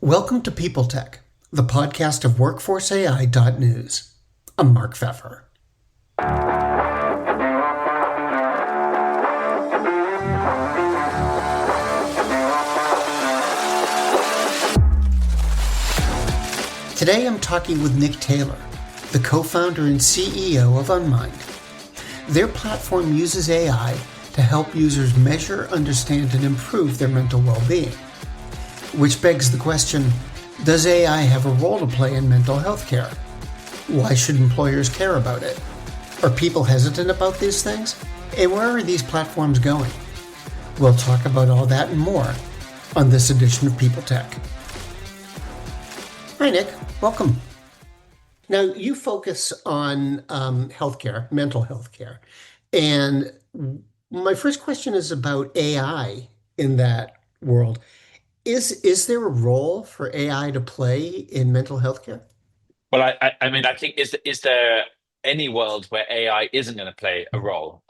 Welcome to People Tech, the podcast of WorkforceAI.news. I'm Mark Pfeffer. Today I'm talking with Nick Taylor, the co-founder and CEO of Unmind. Their platform uses AI to help users measure, understand, and improve their mental well-being. Which begs the question, does AI have a role to play in mental health care? Why should employers care about it? Are people hesitant about these things? And where are these platforms going? We'll talk about all that and more on this edition of People Tech. Hi, Nick. Welcome. Now, you focus on healthcare, mental health care. And my first question is about AI in that world. Is there a role for AI to play in mental health care? Well, I think is there any world where AI isn't going to play a role?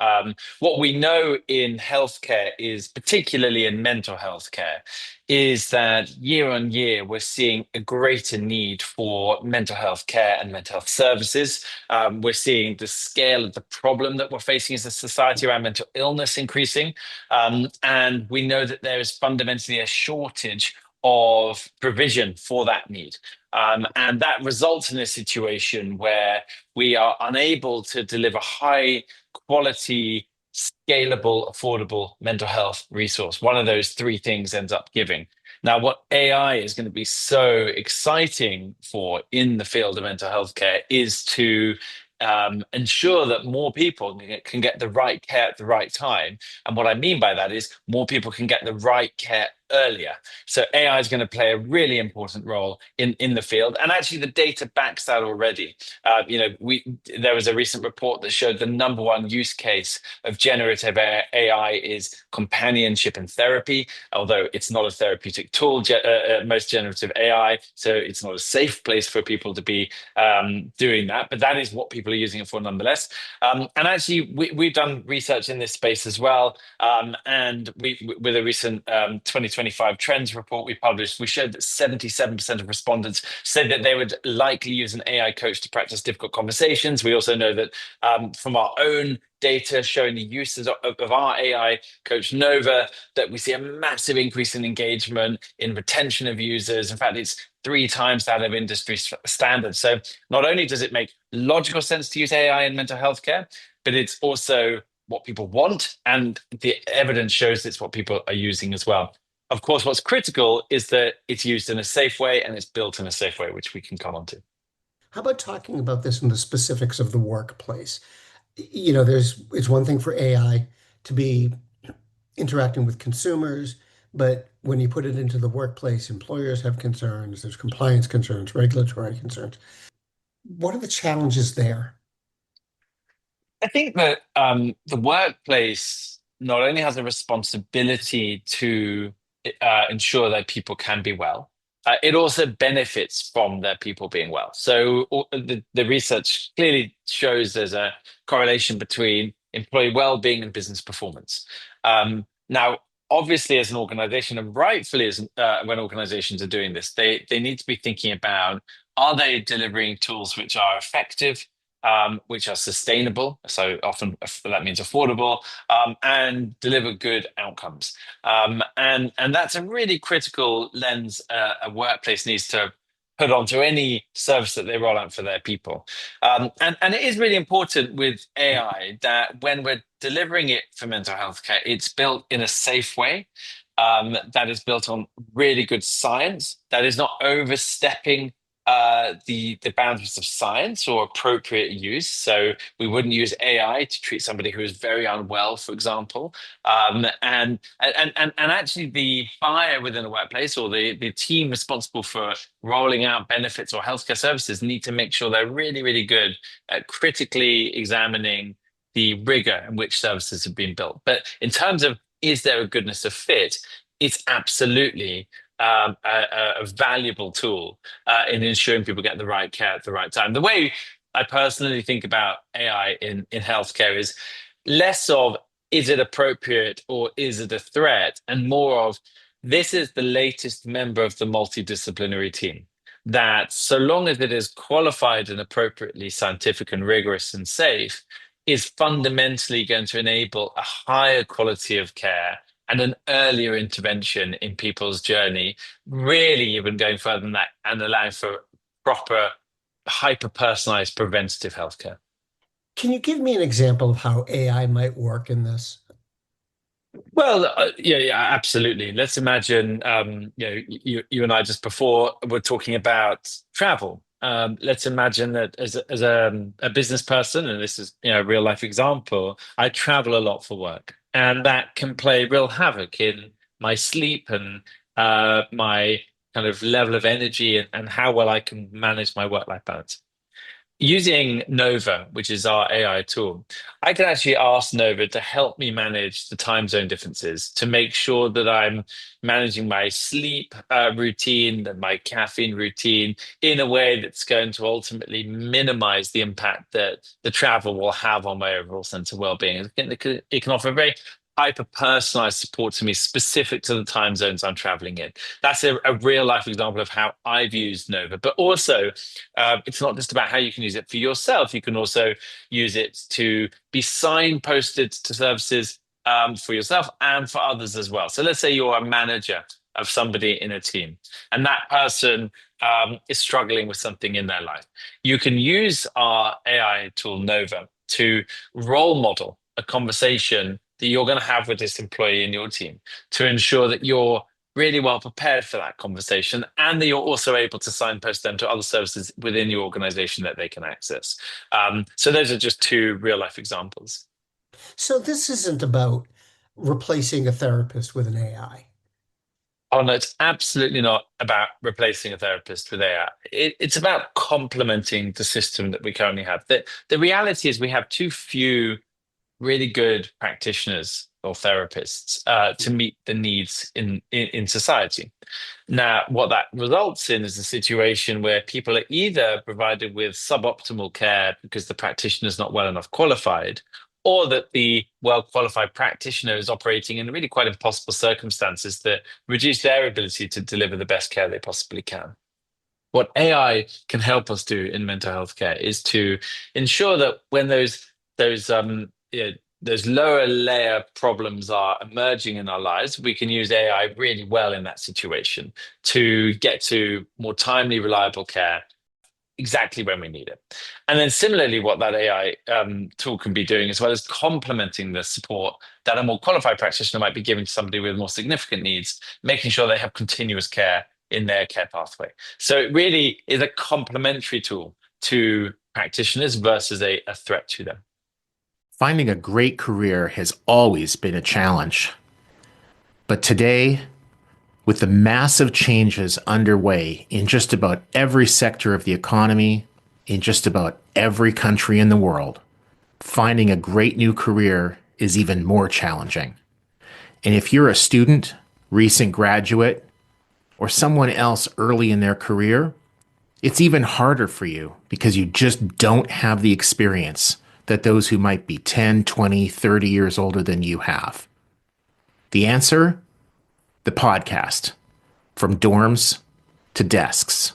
What we know in healthcare is, particularly in mental health care, is that year on year we're seeing a greater need for mental health care and mental health services. We're seeing the scale of the problem that we're facing as a society around mental illness increasing, and we know that there is fundamentally a shortage of provision for that need. And that results in a situation where we are unable to deliver high quality, scalable, affordable mental health resource. One of those three things ends up giving. Now, what AI is going to be so exciting for in the field of mental health care is to ensure that more people can get the right care at the right time. And what I mean by that is more people can get the right care earlier. So AI is going to play a really important role in the field, and actually the data backs that already. There was a recent report that showed the number one use case of generative AI is companionship and therapy, although it's not a therapeutic tool. Most generative AI, so it's not a safe place for people to be doing that, but that is what people are using it for nonetheless. And actually, we've done research in this space as well, and with a recent 2025 trends report we published, we showed that 77% of respondents said that they would likely use an AI coach to practice difficult conversations. We also know that from our own data showing the uses of our AI coach Nova, that we see a massive increase in engagement, in retention of users. In fact, it's 3 times that of industry standards. So not only does it make logical sense to use AI in mental health care, but it's also what people want, and the evidence shows it's what people are using as well. Of course, what's critical is that it's used in a safe way and it's built in a safe way, which we can come on to. How about talking about this in the specifics of the workplace? It's one thing for AI to be interacting with consumers, but when you put it into the workplace, employers have concerns, there's compliance concerns, regulatory concerns. What are the challenges there? I think that the workplace not only has a responsibility to ensure that people can be well, it also benefits from their people being well. So the research clearly shows there's a correlation between employee well-being and business performance. Now, obviously, as an organization, and rightfully, when organizations are doing this, they need to be thinking about, are they delivering tools which are effective, which are sustainable, so often that means affordable, and deliver good outcomes. And that's a really critical lens a workplace needs to put onto any service that they roll out for their people. And it is really important with AI that when we're delivering it for mental health care, it's built in a safe way. That is built on really good science, that is not overstepping the boundaries of science or appropriate use. So we wouldn't use AI to treat somebody who is very unwell, for example. And actually, the buyer within the workplace or the team responsible for rolling out benefits or healthcare services need to make sure they're really, really good at critically examining the rigor in which services have been built. But in terms of, is there a goodness of fit? It's absolutely a valuable tool in ensuring people get the right care at the right time. The way I personally think about AI in healthcare is less of, is it appropriate or is it a threat, and more of, This is the latest member of the multidisciplinary team. That so long as it is qualified and appropriately scientific and rigorous and safe, is fundamentally going to enable a higher quality of care and an earlier intervention in people's journey, really even going further than that and allowing for proper, hyper-personalized preventative healthcare. Can you give me an example of how AI might work in this? Well, yeah, absolutely. Let's imagine, you and I just before were talking about travel. Let's imagine that as a business person, and this is, a real life example, I travel a lot for work, and that can play real havoc in my sleep and my kind of level of energy and how well I can manage my work-life balance. Using Nova, which is our AI tool, I can actually ask Nova to help me manage the time zone differences to make sure that I'm managing my sleep routine and my caffeine routine in a way that's going to ultimately minimize the impact that the travel will have on my overall sense of well-being. It can offer very hyper personalized support to me specific to the time zones I'm traveling in. That's a real life example of how I've used Nova, but also it's not just about how you can use it for yourself. You can also use it to be signposted to services for yourself and for others as well. So let's say you're a manager of somebody in a team, and that person is struggling with something in their life. You can use our AI tool Nova to role model a conversation that you're going to have with this employee in your team to ensure that you're really well prepared for that conversation and that you're also able to signpost them to other services within your organization that they can access. So those are just two real life examples. So this isn't about replacing a therapist with an AI. Oh, no, it's absolutely not about replacing a therapist with AI. It's about complementing the system that we currently have. The reality is we have too few really good practitioners or therapists to meet the needs in society. Now, what that results in is a situation where people are either provided with suboptimal care because the practitioner is not well enough qualified, or that the well qualified practitioner is operating in really quite impossible circumstances that reduce their ability to deliver the best care they possibly can. What AI can help us do in mental health care is to ensure that when those lower layer problems are emerging in our lives, we can use AI really well in that situation to get to more timely, reliable care exactly when we need it. And then similarly, what that AI tool can be doing as well is complementing the support that a more qualified practitioner might be giving to somebody with more significant needs, making sure they have continuous care in their care pathway. So it really is a complementary tool to practitioners versus a threat to them. Finding a great career has always been a challenge. But today, with the massive changes underway in just about every sector of the economy, in just about every country in the world, finding a great new career is even more challenging. And if you're a student, recent graduate, or someone else early in their career, it's even harder for you because you just don't have the experience that those who might be 10, 20, 30 years older than you have. The answer? The podcast, From Dorms to Desks,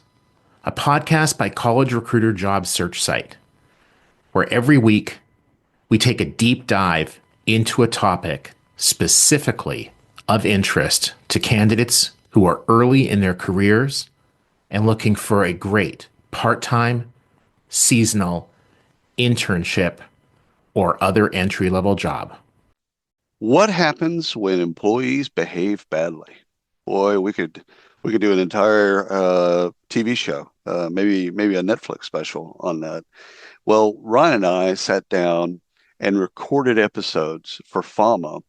a podcast by College Recruiter job search site, where every week we take a deep dive into a topic specifically of interest to candidates who are early in their careers and looking for a great part-time, seasonal, internship, or other entry-level job. What happens when employees behave badly? Boy, we could do an entire TV show, maybe a Netflix special on that. Well, Ryan and I sat down and recorded episodes for FAMA,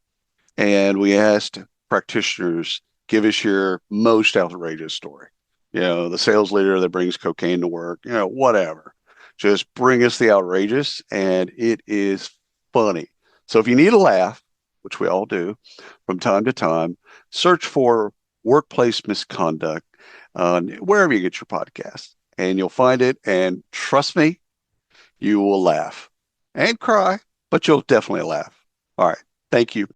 and we asked practitioners, give us your most outrageous story. The sales leader that brings cocaine to work, whatever. Just bring us the outrageous, and it is funny. So if you need a laugh, which we all do from time to time, search for Workplace Misconduct wherever you get your podcast, and you'll find it. And trust me, you will laugh and cry, but you'll definitely laugh. All right. Thank you.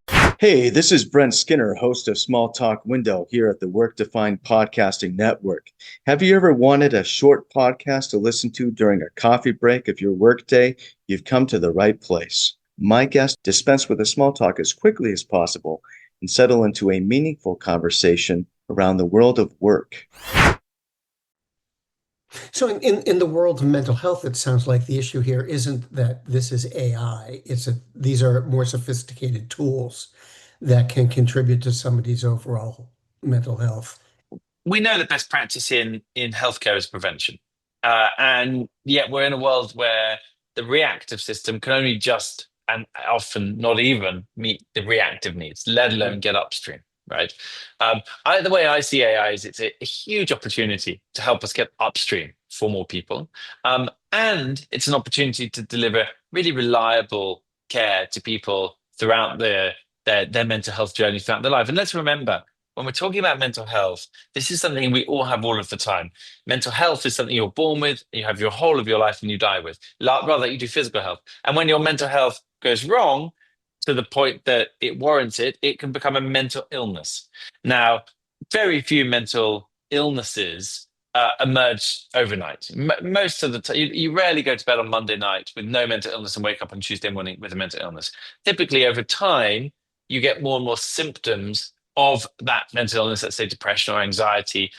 Hey, this is Brent Skinner, host of Small Talk Window here at the Work Defined Podcasting Network. Have you ever wanted a short podcast to listen to during a coffee break of your workday? You've come to the right place. My guests dispense with the small talk as quickly as possible and settle into a meaningful conversation around the world of work. So in the world of mental health, it sounds like the issue here isn't that this is AI. These are more sophisticated tools that can contribute to somebody's overall mental health. We know that best practice in healthcare is prevention. And yet we're in a world where the reactive system can only just, and often not even, meet the reactive needs, let alone get upstream, right? The way I see AI is it's a huge opportunity to help us get upstream for more people. And it's an opportunity to deliver really reliable care to people throughout their mental health journey throughout their life. And let's remember, when we're talking about mental health, this is something we all have all of the time. Mental health is something you're born with, you have your whole of your life and you die with, rather you do physical health. And when your mental health goes wrong to the point that it warrants it, it can become a mental illness. Now, very few mental illnesses emerge overnight. Most of the time, you rarely go to bed on Monday night with no mental illness and wake up on Tuesday morning with a mental illness. Typically, over time, you get more and more symptoms of that mental illness, let's say depression or anxiety,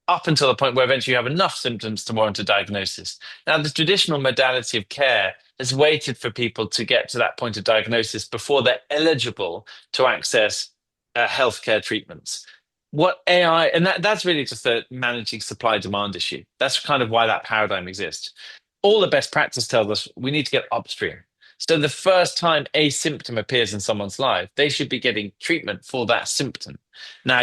up until the point where eventually you have enough symptoms to warrant a diagnosis. Now, the traditional modality of care has waited for people to get to that point of diagnosis before they're eligible to access healthcare treatments. What AI, and that's really just a managing supply demand issue. That's kind of why that paradigm exists. All the best practice tells us we need to get upstream. So the first time a symptom appears in someone's life, they should be getting treatment for that symptom. Now,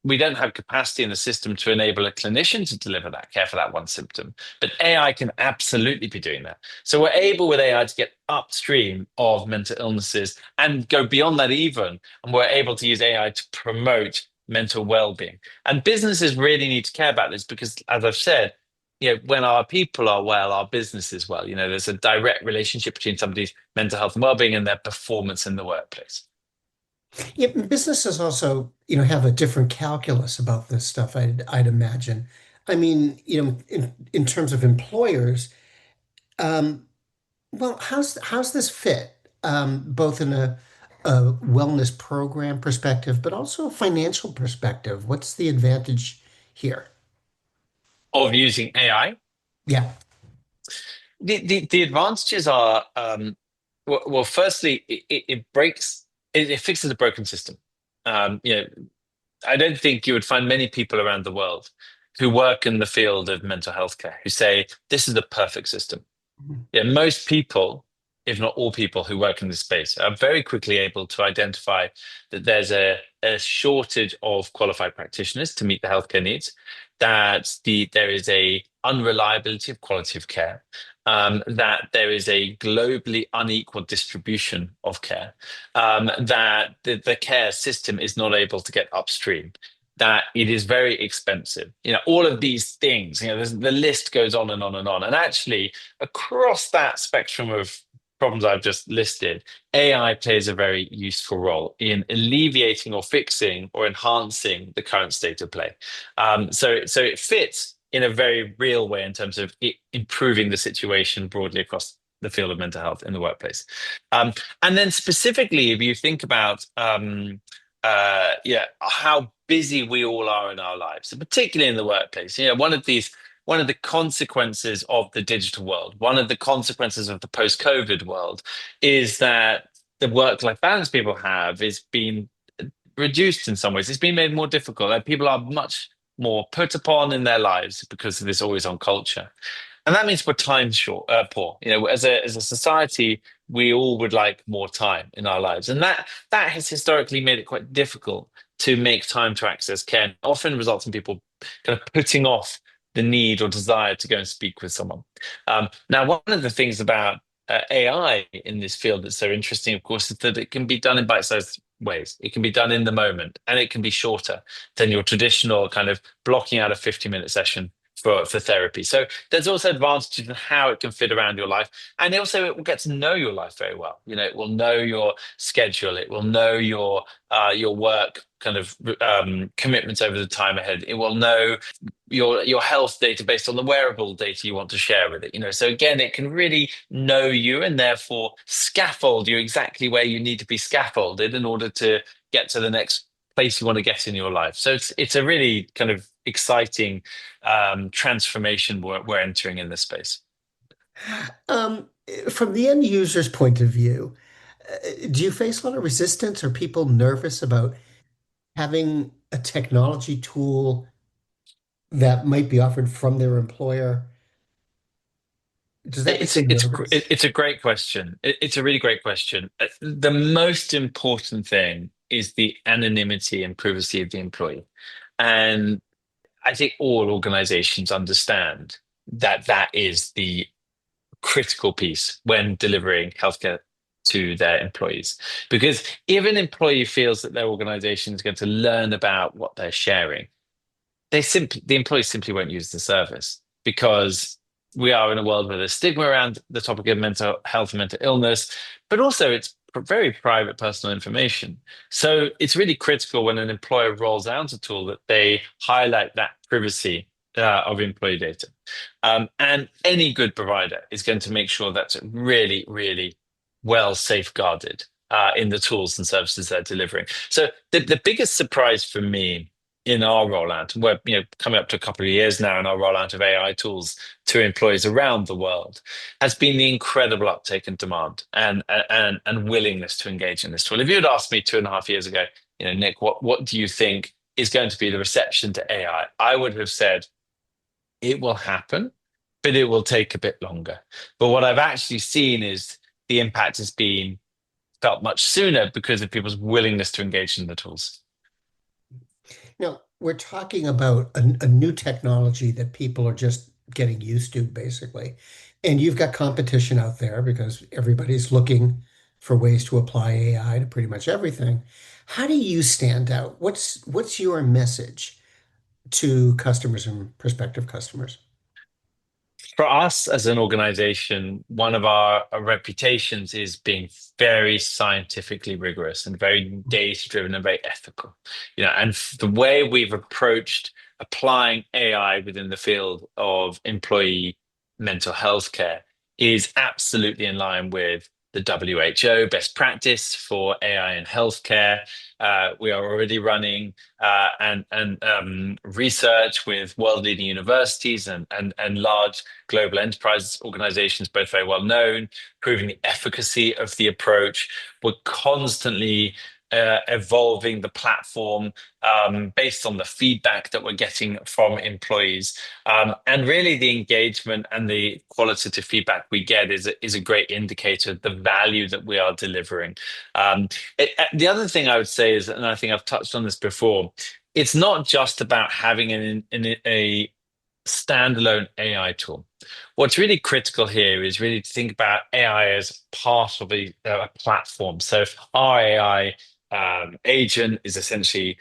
we don't have capacity in the system to enable a clinician to deliver that care for that one symptom, but AI can absolutely be doing that. So we're able with AI to get upstream of mental illnesses and go beyond that even, and we're able to use AI to promote mental well-being. And businesses really need to care about this because, as I've said, when our people are well, our business is well. There's a direct relationship between somebody's mental health and well-being and their performance in the workplace. Yeah, businesses also, have a different calculus about this stuff, I'd imagine. I mean, in terms of employers, well, how's this fit, both in a wellness program perspective, but also a financial perspective? What's the advantage here? Of using AI, Yeah. the advantages are, well, firstly, it fixes a broken system. I don't think you would find many people around the world who work in the field of mental health care who say this is the perfect system. Yeah, most people, if not all people who work in this space, are very quickly able to identify that there's a shortage of qualified practitioners to meet the healthcare needs, that there is a unreliability of quality of care, that there is a globally unequal distribution of care, that the care system is not able to get upstream, that it is very expensive. All of these things, the list goes on and on and on. And actually, across that spectrum of problems I've just listed, AI plays a very useful role in alleviating or fixing or enhancing the current state of play. So it fits in a very real way in terms of improving the situation broadly across the field of mental health in the workplace. And then specifically, if you think about how busy we all are in our lives, and particularly in the workplace, one of the consequences of the digital world, one of the consequences of the post-COVID world, is that the work-life balance people have is being reduced in some ways. It's been made more difficult. Like people are much more put upon in their lives because of this always-on culture. And that means we're poor. As a society, we all would like more time in our lives. And that has historically made it quite difficult to make time to access care, and often results in people kind of putting off the need or desire to go and speak with someone. Now, one of the things about AI in this field that's so interesting, of course, is that it can be done in bite-sized ways. It can be done in the moment, and it can be shorter than your traditional kind of blocking out a 50-minute session for therapy. So there's also advantages in how it can fit around your life. And also it will get to know your life very well. It will know your schedule. It will know your work kind of commitments over the time ahead. It will know your health data based on the wearable data you want to share with it. So again, it can really know you and therefore scaffold you exactly where you need to be scaffolded in order to get to the next place you want to get in your life. So it's a really kind of exciting transformation we're entering in this space. Um, from the end user's point of view, do you face a lot of resistance? Are people nervous about having a technology tool that might be offered from their employer? Does that make It's you nervous? it's a great question. It's a really great question. The most important thing is the anonymity and privacy of the employee, and I think all organizations understand that that is the critical piece when delivering healthcare to their employees. Because if an employee feels that their organization is going to learn about what they're sharing, the employees simply won't use the service, because we are in a world where there's stigma around the topic of mental health and mental illness, but also it's very private personal information. So it's really critical when an employer rolls out a tool that they highlight that privacy of employee data. And any good provider is going to make sure that's really, really well safeguarded in the tools and services they're delivering. So the biggest surprise for me in our rollout, we're coming up to a couple of years now in our rollout of AI tools to employees around the world, has been the incredible uptake and demand and willingness to engage in this tool. If you had asked me 2.5 years ago, Nick, what do you think is going to be the reception to AI? I would have said it will happen, but it will take a bit longer. But what I've actually seen is the impact has been felt much sooner because of people's willingness to engage in the tools. Now, we're talking about a new technology that people are just getting used to, basically. And you've got competition out there because everybody's looking for ways to apply AI to pretty much everything. How do you stand out? What's your message to customers and prospective customers? For us as an organization, one of our reputations is being very scientifically rigorous and very data driven and very ethical. And the way we've approached applying AI within the field of employee mental health care is absolutely in line with the WHO best practice for AI in healthcare. We are already running and research with world-leading universities and large global enterprise organizations, both very well known, proving the efficacy of the approach. We're constantly evolving the platform based on the feedback that we're getting from employees. And really the engagement and the qualitative feedback we get is a great indicator of the value that we are delivering. The other thing I would say is, and I think I've touched on this before, it's not just about having a standalone AI tool. What's really critical here is really to think about AI as part of a platform. So our AI agent is essentially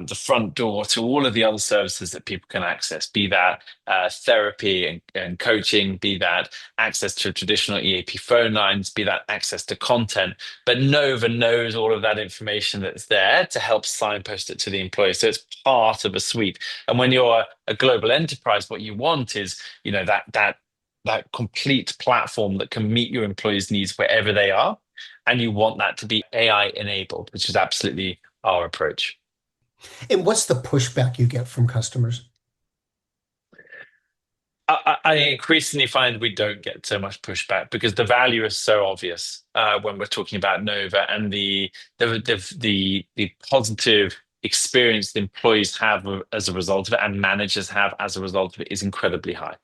the front door to all of the other services that people can access, be that therapy and coaching, be that access to traditional EAP phone lines, be that access to content. But Nova knows all of that information that's there to help signpost it to the employee. So it's part of a suite. And when you're a global enterprise, what you want is, that complete platform that can meet your employees' needs wherever they are. And you want that to be AI enabled, which is absolutely our approach. And what's the pushback you get from customers? I increasingly find we don't get so much pushback because the value is so obvious when we're talking about Nova, and the positive experience the employees have as a result of it and managers have as a result of it is incredibly high.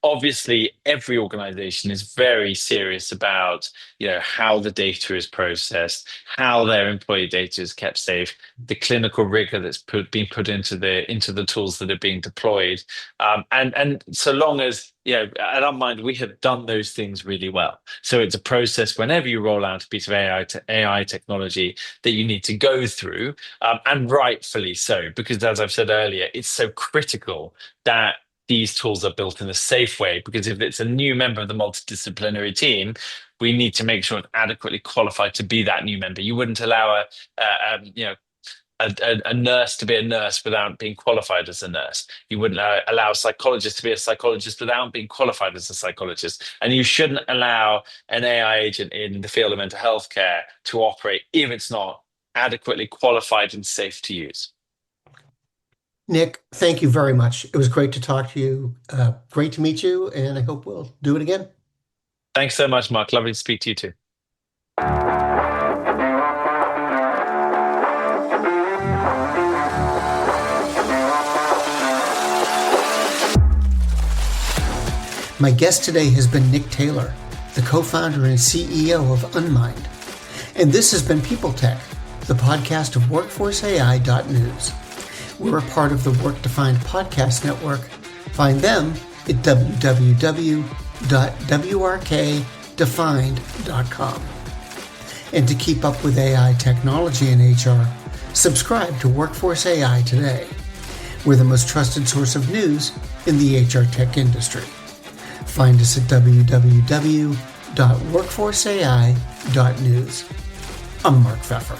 Obviously, every organization is very serious about how the data is processed, how their employee data is kept safe, the clinical rigor that's being put into the tools that are being deployed, and so long as at Unmind, we have done those things really well. So it's a process whenever you roll out a piece of AI technology that you need to go through, and rightfully so, because as I've said earlier, it's so critical that the these tools are built in a safe way, because if it's a new member of the multidisciplinary team, we need to make sure it's adequately qualified to be that new member. You wouldn't allow a nurse to be a nurse without being qualified as a nurse. You wouldn't allow a psychologist to be a psychologist without being qualified as a psychologist. And you shouldn't allow an AI agent in the field of mental health care to operate if it's not adequately qualified and safe to use. Nick, thank you very much. It was great to talk to you. Great to meet you, and I hope we'll do it again. Thanks so much, Mark. Lovely to speak to you too. My guest today has been Nick Taylor, the co-founder and CEO of Unmind. And this has been People Tech, the podcast of WorkforceAI.news. We're a part of the Work Defined Podcast Network. Find them at www.wrkdefined.com. And to keep up with AI technology in HR, subscribe to Workforce AI today. We're the most trusted source of news in the HR tech industry. Find us at www.workforceai.news. I'm Mark Pfeffer.